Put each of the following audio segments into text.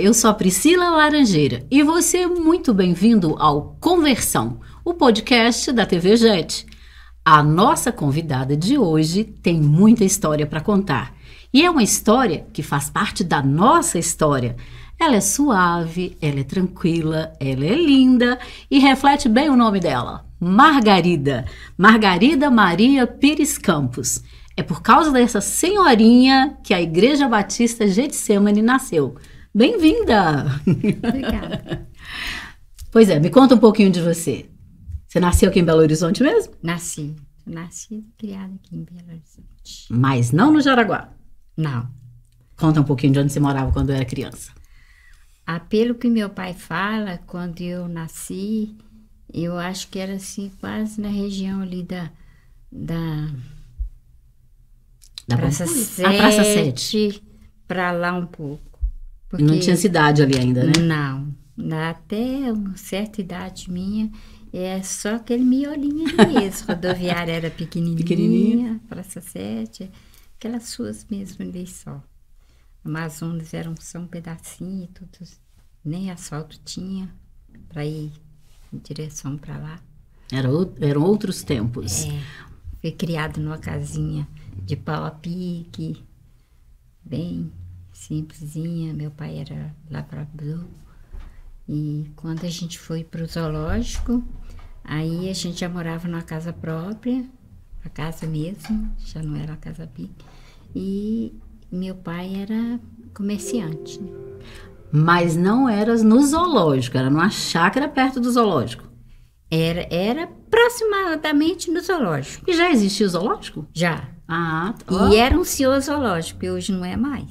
Eu sou a Priscila Laranjeira e você é muito bem-vindo ao Conversão, o podcast da TV Jet. A nossa convidada de hoje tem muita história para contar e é uma história que faz parte da nossa história. Ela é suave, ela é tranquila, ela é linda e reflete bem o nome dela, Margarida Maria Pires Campos. É por causa dessa senhorinha que a Igreja Batista Getsemane nasceu. Bem-vinda! Obrigada. Pois é, me conta um pouquinho de você. Você nasceu aqui em Belo Horizonte mesmo? Nasci e criada aqui em Belo Horizonte. Mas não no Jaraguá? Não. Conta um pouquinho de onde você morava quando era criança. Pelo que meu pai fala, quando eu nasci, eu acho que era assim, quase na região ali da Praça 7. A Praça 7. Para lá um pouco. Porque não tinha cidade ali ainda, né? Não. Até uma certa idade minha, é só aquele miolinho ali mesmo. A rodoviária era pequenininha. Praça 7, aquelas ruas mesmo ali só. Amazonas era só um pedacinho, tudo, nem asfalto tinha para ir em direção para lá. Eram outros tempos. Fui criado numa casinha de pau a pique, bem simplesinha. Meu pai era lavrador. E quando a gente foi para o zoológico, aí a gente já morava numa casa própria, a casa mesmo, já não era a casa pique. E meu pai era comerciante, né? Mas não era no zoológico, era numa chácara perto do zoológico. Era aproximadamente no zoológico. E já existia o zoológico? Já. Ó. E era um senhor zoológico, que hoje não é mais.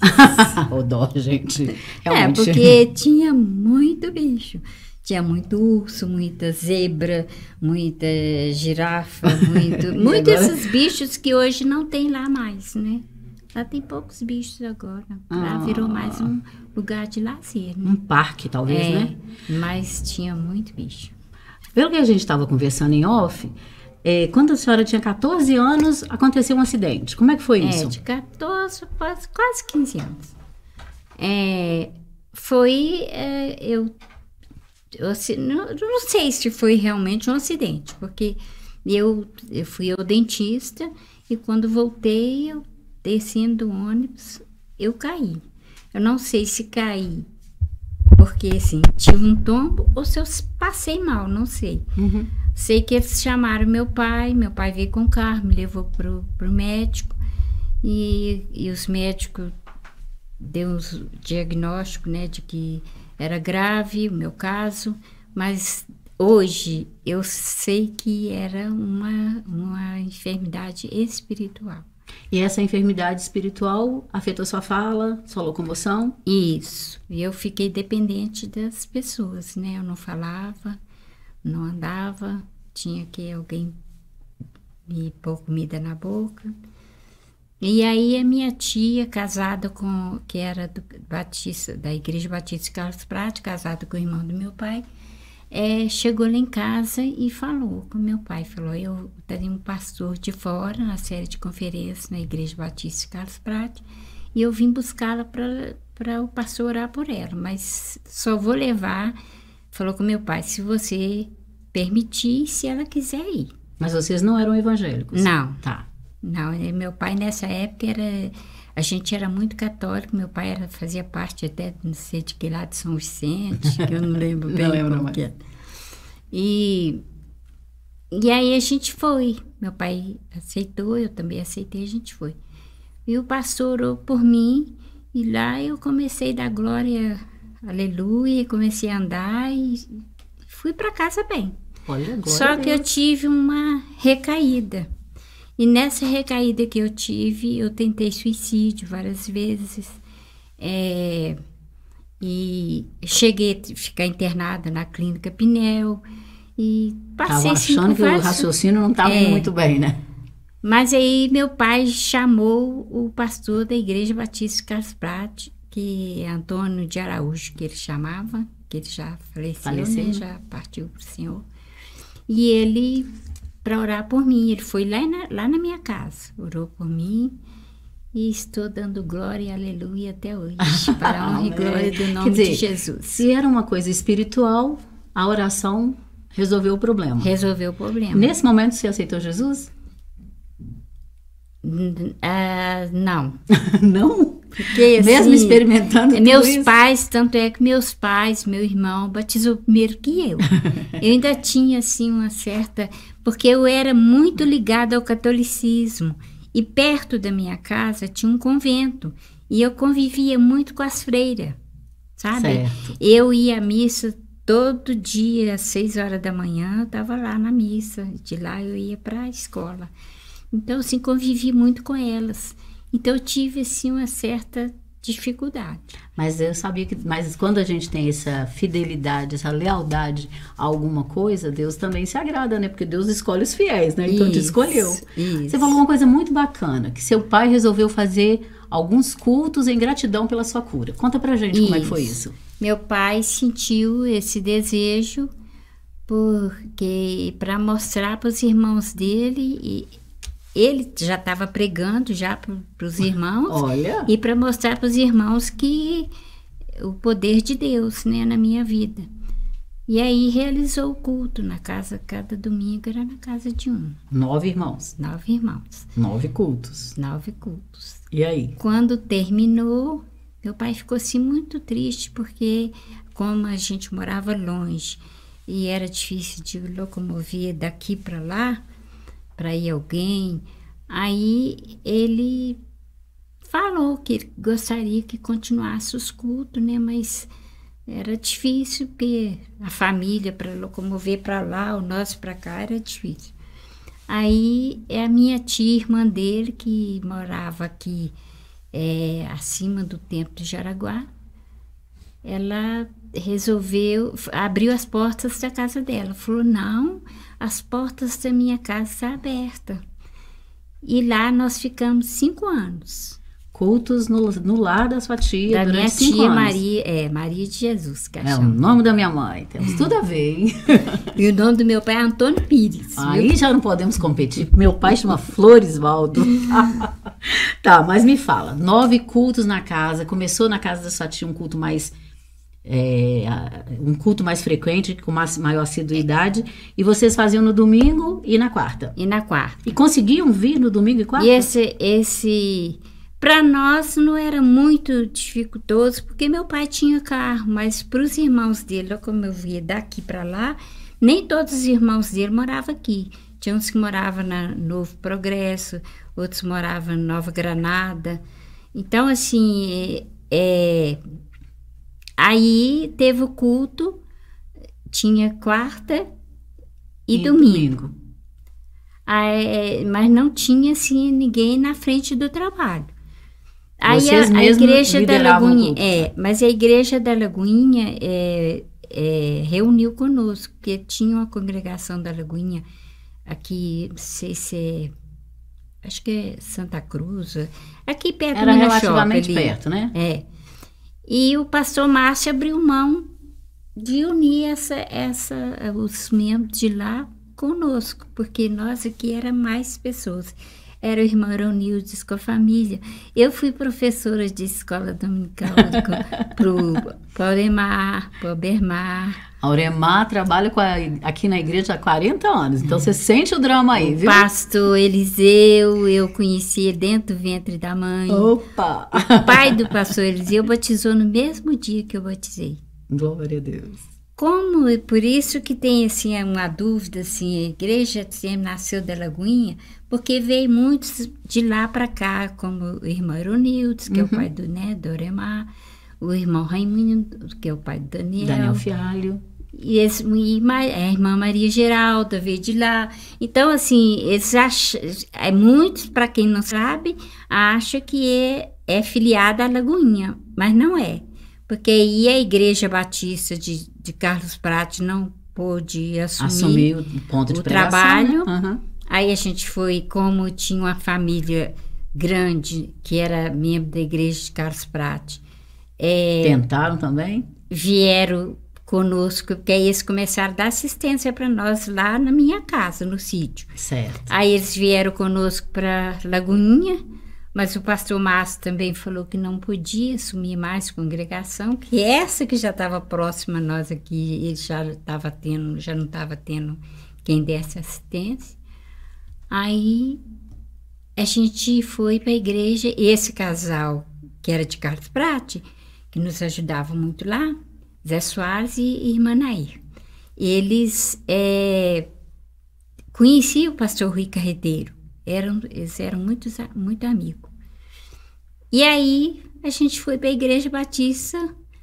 Ô dó, gente. Realmente. Porque tinha muito bicho. Tinha muito urso, muita zebra, muita girafa, muitos esses bichos que hoje não tem lá mais, né? Lá tem poucos bichos agora. Lá virou mais um lugar de lazer, né? Um parque, talvez, né? Mas tinha muito bicho. Pelo que a gente estava conversando em off, quando a senhora tinha 14 anos, aconteceu um acidente. Como é que foi isso? De 14, quase 15 anos. Não sei se foi realmente um acidente, porque eu fui ao dentista e quando voltei, eu descendo do ônibus, eu caí. Eu não sei se caí porque, assim, tive um tombo ou se eu passei mal, não sei. Uhum. Sei que eles chamaram meu pai veio com o carro, me levou pro médico e os médicos deu um diagnóstico, né, de que era grave o meu caso, mas hoje eu sei que era uma enfermidade espiritual. E essa enfermidade espiritual afetou sua fala, sua locomoção? Isso. E eu fiquei dependente das pessoas, né? Eu não falava, não andava, tinha que alguém me pôr comida na boca. E aí a minha tia, casada com, que era da Igreja Batista Carlos Prates, casada com o irmão do meu pai, chegou lá em casa e falou com meu pai, eu tenho um pastor de fora, na série de conferências na Igreja Batista Carlos Prates, e eu vim buscá-la para o pastor orar por ela, mas só vou levar, falou com meu pai, se você permitir, se ela quiser ir. Mas vocês não eram evangélicos? Não. Tá. Não, meu pai nessa época a gente era muito católico, meu pai fazia parte até, não sei de que lá, de São Vicente, que eu não lembro bem. Não lembro mais. E aí a gente foi, meu pai aceitou, eu também aceitei, a gente foi. E o pastor orou por mim, e lá eu comecei a dar glória, aleluia, comecei a andar e fui para casa bem. Olha, glória Só que eu tive uma recaída. E nessa recaída que eu tive, eu tentei suicídio várias vezes. E cheguei a ficar internada na clínica Pinel. E passei achando que o raciocínio não estava muito bem, né? Mas aí meu pai chamou o pastor da Igreja Batista Carlos Prates, que é Antônio de Araújo, que ele chamava, que ele já faleceu, né? Já partiu para o Senhor. E ele, para orar por mim, ele foi lá na minha casa, orou por mim e estou dando glória e aleluia até hoje, para a honra e glória do nome Quer dizer, de Jesus. Se era uma coisa espiritual, a oração resolveu o problema. Resolveu o problema. Nesse momento você aceitou Jesus? Não. Não? Porque, assim, mesmo experimentando tudo meus isso? pais, tanto é que meus pais, meu irmão, batizou primeiro que eu. Eu ainda tinha, assim, uma certa... Porque eu era muito ligada ao catolicismo. E perto da minha casa tinha um convento. E eu convivia muito com as freiras, sabe? Certo. Eu ia à missa todo dia, às 6 horas da manhã, eu estava lá na missa. De lá eu ia para a escola. Então, assim, convivi muito com elas. Então, eu tive, assim, uma certa dificuldade. Mas eu sabia que... Mas quando a gente tem essa fidelidade, essa lealdade a alguma coisa, Deus também se agrada, né? Porque Deus escolhe os fiéis, né? Então, te escolheu. Isso. Você falou uma coisa muito bacana, que seu pai resolveu fazer alguns cultos em gratidão pela sua cura. Conta pra gente como é que foi isso. Meu pai sentiu esse desejo porque para mostrar para os irmãos dele... Ele já estava pregando já para os irmãos. Olha. E para mostrar para os irmãos que o poder de Deus, né, na minha vida. E aí realizou o culto na casa, cada domingo era na casa de um. 9 irmãos. 9 irmãos. 9 cultos. 9 cultos. E aí? Quando terminou, meu pai ficou assim muito triste, porque como a gente morava longe e era difícil de locomover daqui para lá, para ir alguém, aí ele falou que gostaria que continuasse os cultos, né? Mas era difícil, porque a família para locomover para lá, o nosso para cá, era difícil. Aí é a minha tia, irmã dele, que morava aqui acima do Templo de Jaraguá, ela abriu as portas da casa dela. Falou, não, as portas da minha casa estão abertas. E lá nós ficamos 5 anos. Cultos no lar da sua tia da durante minha 5 tia anos. Maria de Jesus, que É o chama. nome da minha mãe. Temos tudo a ver, hein? E o nome do meu pai é Antônio Pires. Aí já não podemos competir. Meu pai chama Floresvaldo. Tá, mas me fala. 9 cultos na casa. Começou na casa da sua tia um culto mais frequente, com maior assiduidade, e vocês faziam no domingo e na quarta. E na quarta. E conseguiam vir no domingo e quarta? E esse para nós não era muito dificultoso, porque meu pai tinha carro, mas para os irmãos dele, como eu via daqui para lá, nem todos os irmãos dele moravam aqui. Tinha uns que moravam na Novo Progresso, outros moravam em Nova Granada. Então, assim, aí teve o culto, tinha quarta e domingo. Mas não tinha, assim, ninguém na frente do trabalho. Aí vocês a igreja da lideravam Lagoinha, o culto. mas a igreja da Lagoinha reuniu conosco, porque tinha uma congregação da Lagoinha aqui, não sei se acho que é Santa Cruz, aqui perto do Era Minas relativamente Shopping, ali. perto, né? E o pastor Márcio abriu mão de unir os membros de lá conosco, porque nós aqui era mais pessoas. Era o irmão Aronildes com a família. Eu fui professora de escola dominical para o Auremar, para o Bermar. A Auremar trabalha aqui na igreja há 40 anos, então você sente o drama aí, viu? Pastor Eliseu, eu conheci ele dentro do ventre da mãe. Opa! O pai do pastor Eliseu batizou no mesmo dia que eu batizei. Glória a Deus. Por isso que tem assim, uma dúvida, assim, a igreja sempre nasceu da Lagoinha, porque veio muitos de lá para cá, como o irmão Aronildes, que é o pai do Auremar, o irmão Raimundo, que é o pai do Daniel Fialho. E a irmã Maria Geralda veio de lá. Então, assim, eles acham, muitos, para quem não sabe, acham que é filiada à Lagoinha, mas não é. Porque aí a Igreja Batista de Carlos Prates não pôde assumir o ponto de trabalho. Uhum. Aí a gente foi, como tinha uma família grande, que era membro da Igreja de Carlos Prates. Tentaram também? Vieram conosco, porque aí eles começaram a dar assistência para nós lá na minha casa, no sítio. Certo. Aí eles vieram conosco para Lagoinha, Mas o pastor Márcio também falou que não podia assumir mais congregação, que essa que já estava próxima a nós aqui, ele já não estava tendo quem desse assistência. Aí a gente foi para a igreja, e esse casal, que era de Carlos Prati, que nos ajudava muito lá, Zé Soares e Irmã Nair. Eles conheciam o pastor Rui Carreteiro, eles eram muito amigos. E aí a gente foi para a Igreja Batista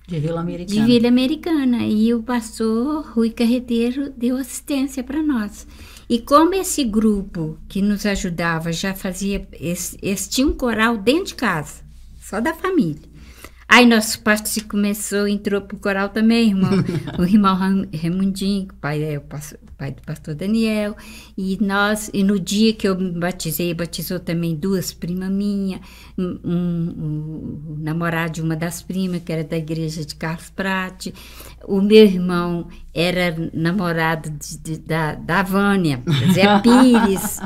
De Vila Americana. de Vila Americana, e o pastor Rui Carreteiro deu assistência para nós. E como esse grupo que nos ajudava já fazia, eles tinham um coral dentro de casa, só da família. Aí nosso pastor entrou pro coral também, o irmão Raimundinho, o pai do pastor Daniel, e no dia que eu me batizei, batizou também duas primas minhas, um namorado de uma das primas, que era da igreja de Carlos Prati, o meu irmão era namorado da Vânia, Zé Pires,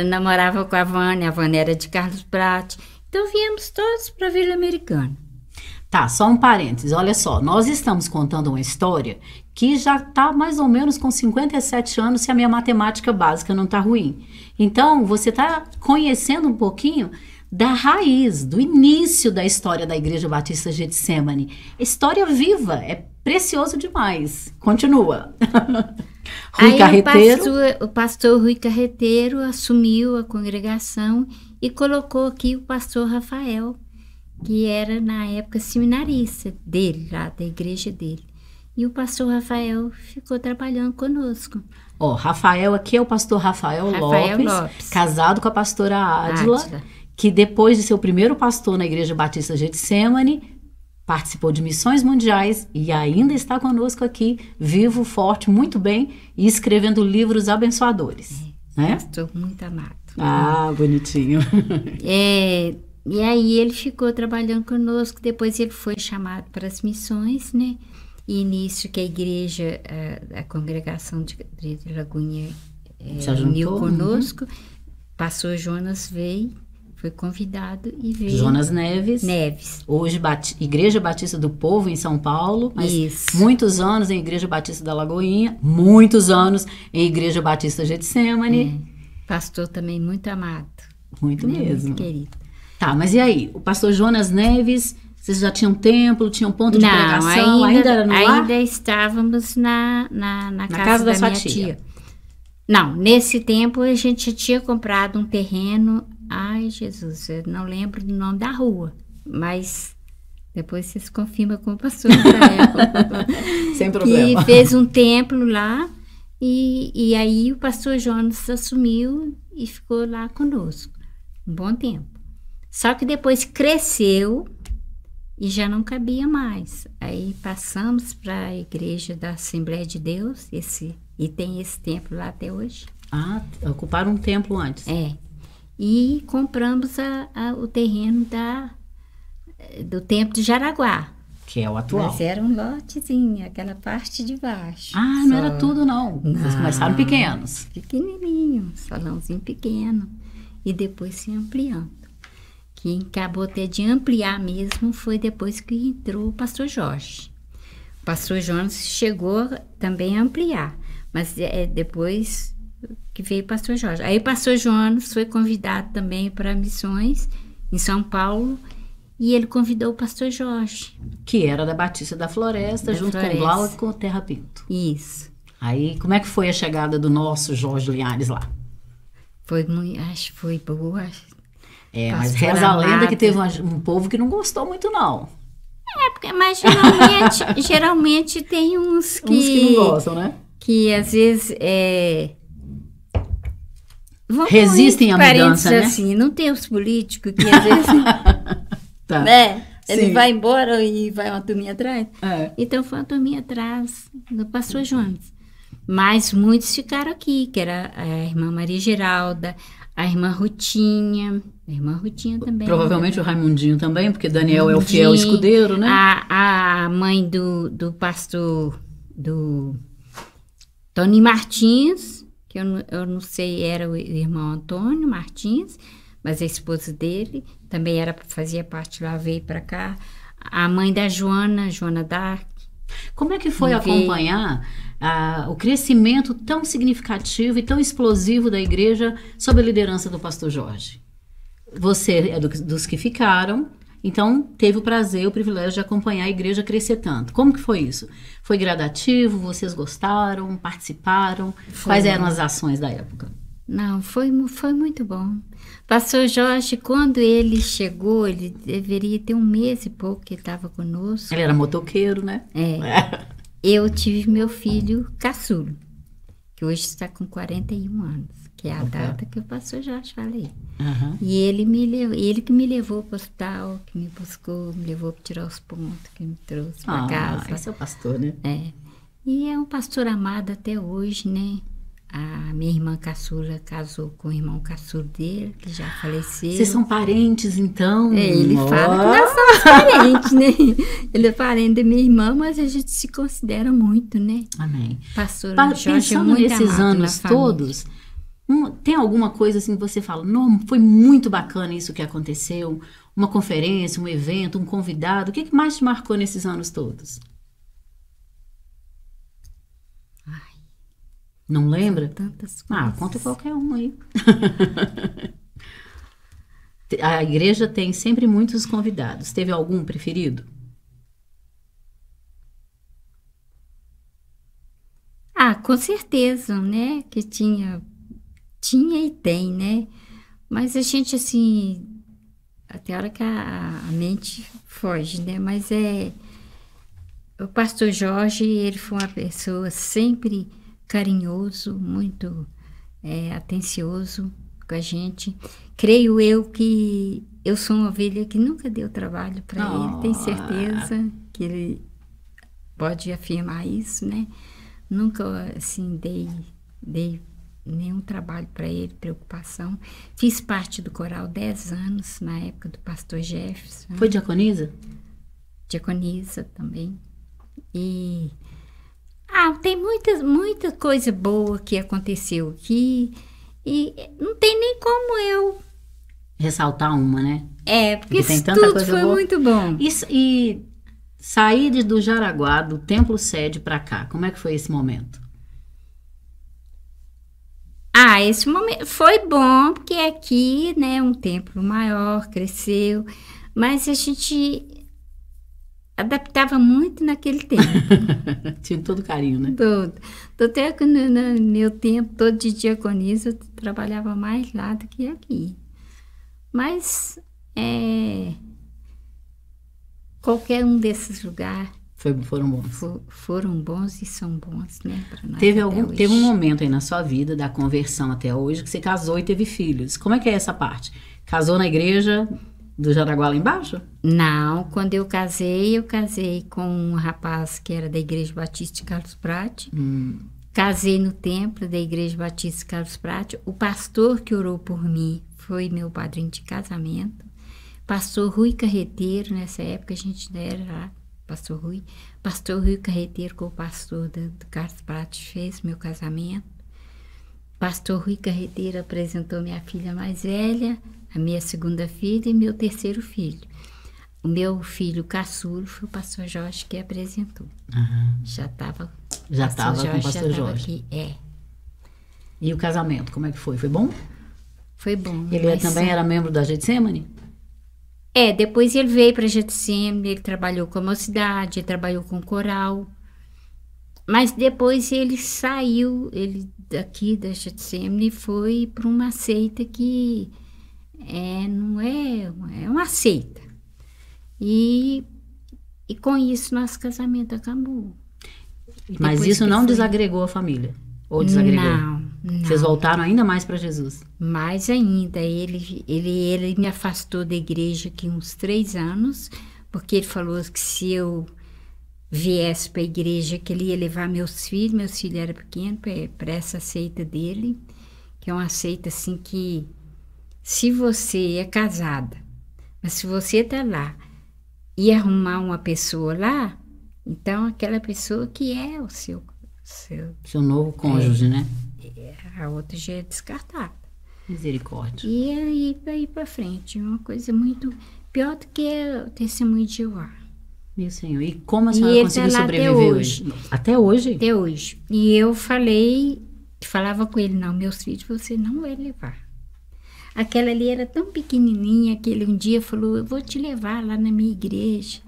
namorava com a Vânia era de Carlos Prati, então viemos todos para Vila Americana. Tá, só um parênteses, olha só, nós estamos contando uma história que já está mais ou menos com 57 anos, se a minha matemática básica não está ruim. Então, você está conhecendo um pouquinho da raiz, do início da história da Igreja Batista Getsemane. História viva, é precioso demais. Continua. Rui Carreteiro. O pastor Rui Carreteiro assumiu a congregação e colocou aqui o pastor Rafael, que era na época seminarista dele, lá da igreja dele. E o pastor Rafael ficou trabalhando conosco. Ó, Rafael aqui é o pastor Rafael Lopes, casado com a pastora Ádila, que depois de ser o primeiro pastor na Igreja Batista Getsemane, participou de missões mundiais e ainda está conosco aqui, vivo, forte, muito bem, e escrevendo livros abençoadores. Né? Pastor muito amado. Ah, bonitinho. E aí ele ficou trabalhando conosco, depois ele foi chamado para as missões, né? E nisso que a igreja, a congregação de Lagoinha se uniu conosco, pastor Jonas veio, foi convidado e veio. Jonas Neves. Hoje Igreja Batista do Povo em São Paulo, mas muitos anos em Igreja Batista da Lagoinha, muitos anos em Igreja Batista Getsemane. Pastor também muito amado. Muito mesmo. Muito querido. Tá, mas e aí? O pastor Jonas Neves, vocês já tinham templo, tinham ponto de pregação? Ainda era no lar? Ainda estávamos na casa da minha tia. Não, nesse tempo a gente tinha comprado um terreno. Ai, Jesus, eu não lembro do nome da rua, mas depois vocês confirmam com o pastor Sem problema. Que fez um templo lá, e aí o pastor Jonas assumiu e ficou lá conosco um bom tempo. Só que depois cresceu e já não cabia mais. Aí passamos para a igreja da Assembleia de Deus, e tem esse templo lá até hoje. Ah, ocuparam um templo antes. E compramos o terreno do templo de Jaraguá. Que é o atual. Mas era um lotezinho, aquela parte de baixo. Ah, não era tudo não. Vocês começaram pequenos. Pequenininho, salãozinho pequeno. E depois se ampliando. Quem acabou até de ampliar mesmo foi depois que entrou o pastor Jorge. O pastor Jonas chegou também a ampliar, mas depois que veio o pastor Jorge. Aí o pastor Jonas foi convidado também para missões em São Paulo, e ele convidou o pastor Jorge. Que era da Batista da Floresta, junto com o Blau e com o Terra Pinto. Isso. Aí, como é que foi a chegada do nosso Jorge Linhares lá? Acho que foi boa. Mas reza a lenda que teve um povo que não gostou muito, não. Mas geralmente tem uns que não gostam, né? Que às vezes resistem à mudança, né? Assim, não tem os políticos que às vezes tá. Ele vai embora e vai uma turminha atrás. Então foi uma turminha atrás do pastor Jonas. Mas muitos ficaram aqui, que era a irmã Maria Geralda, a irmã Rutinha também. Provavelmente o Raimundinho também, porque Daniel é o fiel escudeiro, né? A mãe do pastor do Tony Martins, que eu não sei, era o irmão Antônio Martins, mas a esposa dele também fazia parte lá, veio para cá. A mãe da Joana Dark. Como é que foi acompanhar o crescimento tão significativo e tão explosivo da igreja sob a liderança do pastor Jorge? Você é dos que ficaram, então teve o prazer, o privilégio de acompanhar a igreja crescer tanto. Como que foi isso? Foi gradativo? Vocês gostaram? Participaram? Quais eram as ações da época? Não, foi muito bom. Pastor Jorge, quando ele chegou, ele deveria ter 1 mês e pouco que ele estava conosco. Ele era motoqueiro, né? Eu tive meu filho caçulo, que hoje está com 41 anos, que é a data que o pastor Jorge falei. E ele que me levou para o hospital, que me buscou, me levou para tirar os pontos, que me trouxe para casa. Esse é o pastor, né? E é um pastor amado até hoje, né? A minha irmã caçula casou com o irmão caçula dele, que já faleceu. Vocês são parentes, então? Ele fala que nós somos parentes, né? Ele é parente da minha irmã, mas a gente se considera muito, né? Amém. Pastor Jorge pensando muito nesses anos todos, tem alguma coisa assim que você fala, não, foi muito bacana isso que aconteceu? Uma conferência, um evento, um convidado, o que mais te marcou nesses anos todos? Não lembra? Tantas coisas. Conta qualquer um aí. A igreja tem sempre muitos convidados. Teve algum preferido? Com certeza, né? Que tinha e tem, né? Mas a gente, assim, até a hora que a mente foge, né? Mas o pastor Jorge, ele foi uma pessoa sempre carinhoso, muito atencioso com a gente. Creio eu que eu sou uma ovelha que nunca deu trabalho para ele, tenho certeza que ele pode afirmar isso, né? Nunca, assim, dei nenhum trabalho para ele, preocupação. Fiz parte do coral 10 anos, na época do pastor Jefferson. Foi diaconisa? Diaconisa também. E tem muita coisa boa que aconteceu aqui e não tem nem como eu ressaltar uma, né? Porque isso tudo foi boa. Muito bom. E sair do Jaraguá, do Templo Sede para cá, como é que foi esse momento? Esse momento foi bom, porque aqui, né, um templo maior, cresceu, mas a gente adaptava muito naquele tempo. Tinha todo carinho, né? Todo. Até que no meu tempo, todo de diaconisa, eu trabalhava mais lá do que aqui. Mas qualquer um desses lugares foram bons. Foram bons e são bons, né? Pra nós teve um momento aí na sua vida, da conversão até hoje, que você casou e teve filhos. Como é que é essa parte? Casou na igreja do Jaraguá lá embaixo? Não, quando eu casei com um rapaz que era da Igreja Batista de Carlos Prati. Casei no templo da Igreja Batista de Carlos Prati. O pastor que orou por mim foi meu padrinho de casamento. Pastor Rui Carreteiro, nessa época a gente ainda era lá, Pastor Rui Carreteiro com o pastor do Carlos Prati fez meu casamento. Pastor Rui Carreteiro apresentou minha filha mais velha, a minha segunda filha e meu terceiro filho. O meu filho caçulo foi o pastor Jorge que apresentou. Já estava com o pastor Jorge. Aqui. E o casamento, como é que foi? Foi bom? Foi bom. Ele também era membro da Getsemane? Depois ele veio para Getsemane, ele trabalhou com a mocidade, ele trabalhou com o coral. Mas depois ele saiu, daqui da Getsemane e foi para uma seita que não é uma seita. E com isso nosso casamento acabou. Mas isso não desagregou a família? Ou desagregou? Não. Vocês voltaram ainda mais para Jesus? Mais ainda. Ele me afastou da igreja aqui uns 3 anos, porque ele falou que se eu viesse para a igreja, que ele ia levar meus filhos eram pequenos, para essa seita dele, que é uma seita assim que, se você é casada, mas se você está lá e arrumar uma pessoa lá, então aquela pessoa que é o seu novo cônjuge, né? A outra já é descartada. Misericórdia. E aí para frente, uma coisa muito pior do que o testemunho de Jeová. Meu Senhor, e como a senhora conseguiu sobreviver hoje? Até hoje? Até hoje. E eu falava com ele, não, meus filhos você não vai levar. Aquela ali era tão pequenininha que ele um dia falou, eu vou te levar lá na minha igreja.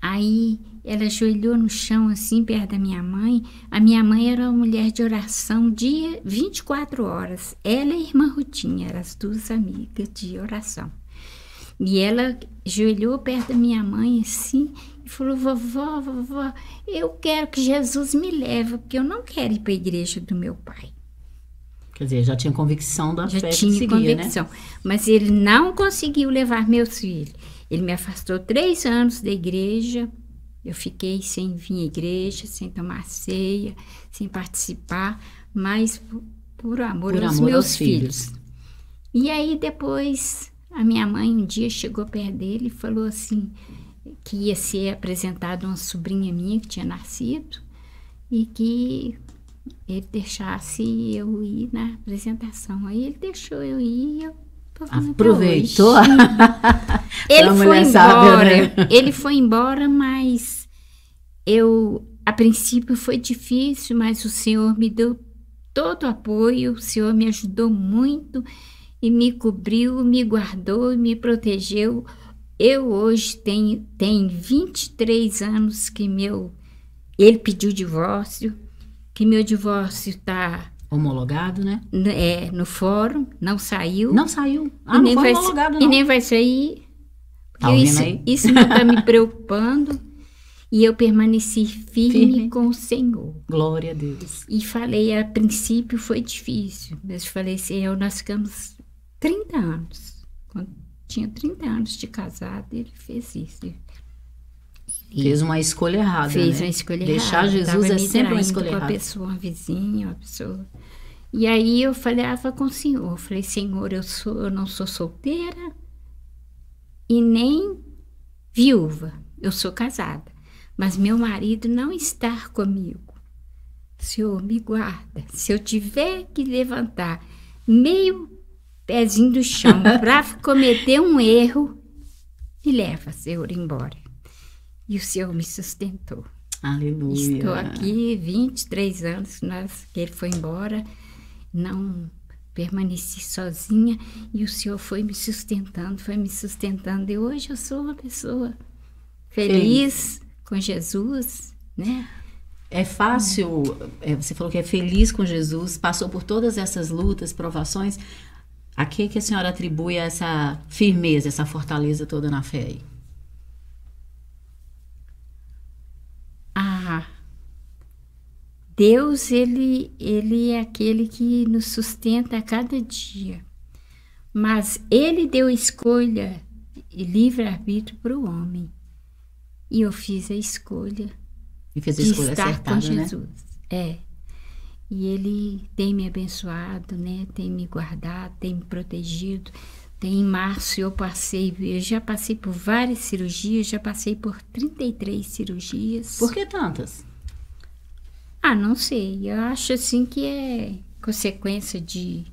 Aí ela ajoelhou no chão assim, perto da minha mãe. A minha mãe era uma mulher de oração dia 24 horas. Ela e a irmã Rutinha, eram as duas amigas de oração. E ela ajoelhou perto da minha mãe assim e falou, vovó, eu quero que Jesus me leve, porque eu não quero ir para a igreja do meu pai. Quer dizer, já tinha convicção da fé que tinha seguia, convicção, né? Mas ele não conseguiu levar meus filhos. Ele me afastou 3 anos da igreja. Eu fiquei sem vir à igreja, sem tomar ceia, sem participar, mas por amor aos meus filhos. E aí depois, a minha mãe um dia chegou perto dele e falou assim, que ia ser apresentada uma sobrinha minha que tinha nascido e que ele deixasse eu ir na apresentação. Aí ele deixou eu ir e eu tô vindo. Aproveitou? Ele foi embora. Sábia, né? Ele foi embora, mas a princípio foi difícil, mas o Senhor me deu todo o apoio, o Senhor me ajudou muito e me cobriu, me guardou e me protegeu. Eu hoje tenho 23 anos que ele pediu divórcio, que meu divórcio está homologado, né? No fórum, não saiu. Não saiu? Não foi homologado, não. E nem vai sair. Tá ouvindo aí? Isso não está me preocupando. E eu permaneci firme com o Senhor. Glória a Deus. E falei, a princípio foi difícil. Mas falei assim, nós ficamos 30 anos. Quando tinha 30 anos de casado, ele fez isso. Fez uma escolha errada, Fez né? uma escolha Deixar errada. Jesus é sempre uma escolha errada. Uma pessoa, uma vizinha, uma pessoa. E aí eu falava com o Senhor. Eu falei, Senhor, eu não sou solteira e nem viúva. Eu sou casada. Mas meu marido não está comigo. Senhor, me guarda. Se eu tiver que levantar meio pezinho do chão para cometer um erro, me leva, Senhor, embora. E o Senhor me sustentou. Aleluia. Estou aqui 23 anos que ele foi embora. Não permaneci sozinha. E o Senhor foi me sustentando. E hoje eu sou uma pessoa feliz com Jesus, né? É fácil, você falou que é feliz com Jesus, passou por todas essas lutas, provações. A que a senhora atribui essa firmeza, essa fortaleza toda na fé aí? Deus, ele é aquele que nos sustenta a cada dia. Mas ele deu escolha e livre-arbítrio para o homem. E eu fiz a escolha. E fez a escolha acertada, com Jesus. Né? E ele tem me abençoado, né? Tem me guardado, tem me protegido. Em março eu já passei por várias cirurgias, já passei por 33 cirurgias. Por que tantas? Não sei. Eu acho assim que é consequência de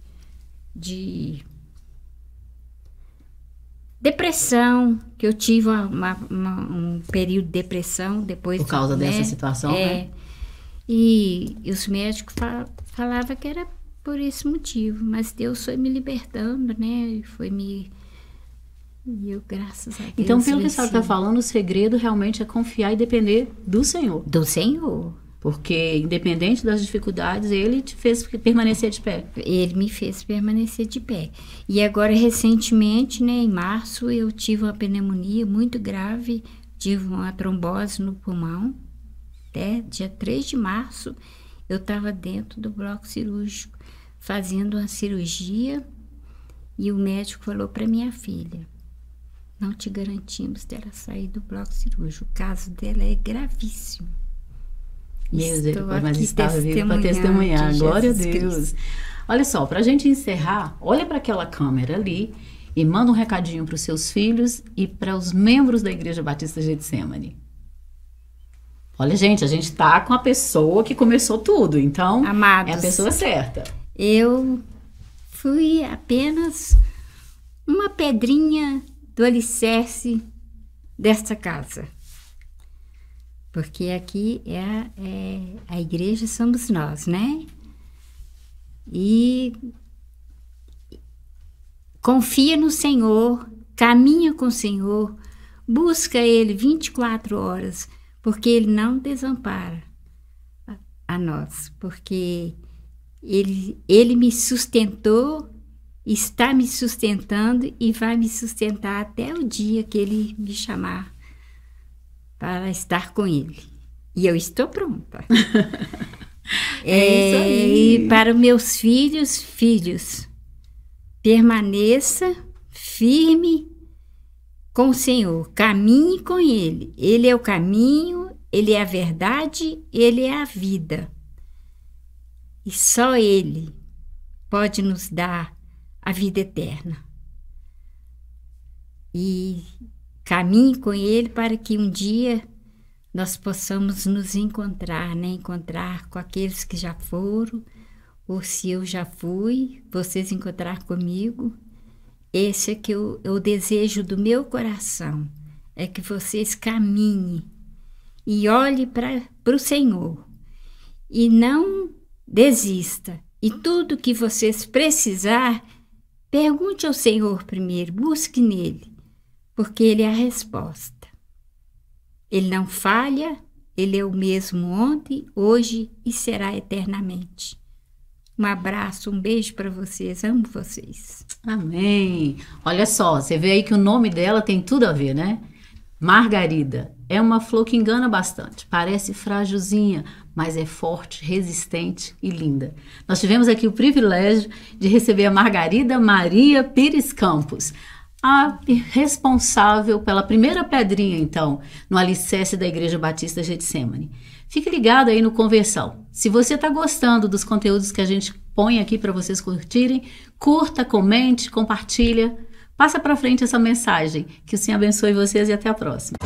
depressão, que eu tive um período de depressão depois. Por causa dessa situação, né? E os médicos falavam que era por esse motivo, mas Deus foi me libertando, né? E eu, graças a Deus. Então, pelo que a senhora está falando, o segredo realmente é confiar e depender do Senhor. Do Senhor. Porque, independente das dificuldades, Ele te fez permanecer de pé. Ele me fez permanecer de pé. E agora, recentemente, né, em março, eu tive uma pneumonia muito grave, tive uma trombose no pulmão. Até dia 3 de março, eu estava dentro do bloco cirúrgico, fazendo uma cirurgia, e o médico falou para minha filha, não te garantimos dela sair do bloco cirúrgico, o caso dela é gravíssimo. Mas estava vivo para testemunhar, glória a Deus. Cristo. Olha só, para a gente encerrar, olha para aquela câmera ali e manda um recadinho para os seus filhos e para os membros da Igreja Batista Getsemane. Olha, gente, a gente está com a pessoa que começou tudo, então Amados, é a pessoa certa. Eu fui apenas uma pedrinha do alicerce desta casa. Porque aqui a igreja somos nós, né? E confia no Senhor, caminha com o Senhor, busca Ele 24 horas, porque Ele não desampara a nós, porque Ele me sustentou, está me sustentando e vai me sustentar até o dia que Ele me chamar para estar com Ele. E eu estou pronta. Isso aí. E para meus filhos, permaneça firme com o Senhor, caminhe com Ele. Ele é o caminho, Ele é a verdade, Ele é a vida. E só Ele pode nos dar a vida eterna. E caminhe com Ele para que um dia nós possamos nos encontrar, né? Encontrar com aqueles que já foram, ou se eu já fui, vocês encontrar comigo. Esse é que o desejo do meu coração, é que vocês caminhem e olhem para o Senhor e não desista. E tudo que vocês precisar, pergunte ao Senhor primeiro, busque nele, porque Ele é a resposta. Ele não falha, Ele é o mesmo ontem, hoje e será eternamente. Um abraço, um beijo para vocês, amo vocês. Amém. Olha só, você vê aí que o nome dela tem tudo a ver, né? Margarida é uma flor que engana bastante, parece frágilzinha, mas é forte, resistente e linda. Nós tivemos aqui o privilégio de receber a Margarida Maria Pires Campos, a responsável pela primeira pedrinha, então, no alicerce da Igreja Batista Getsemane. Fique ligado aí no Conversão. Se você está gostando dos conteúdos que a gente põe aqui para vocês curtirem, curta, comente, compartilha. Passa para frente essa mensagem. Que o Senhor abençoe vocês e até a próxima.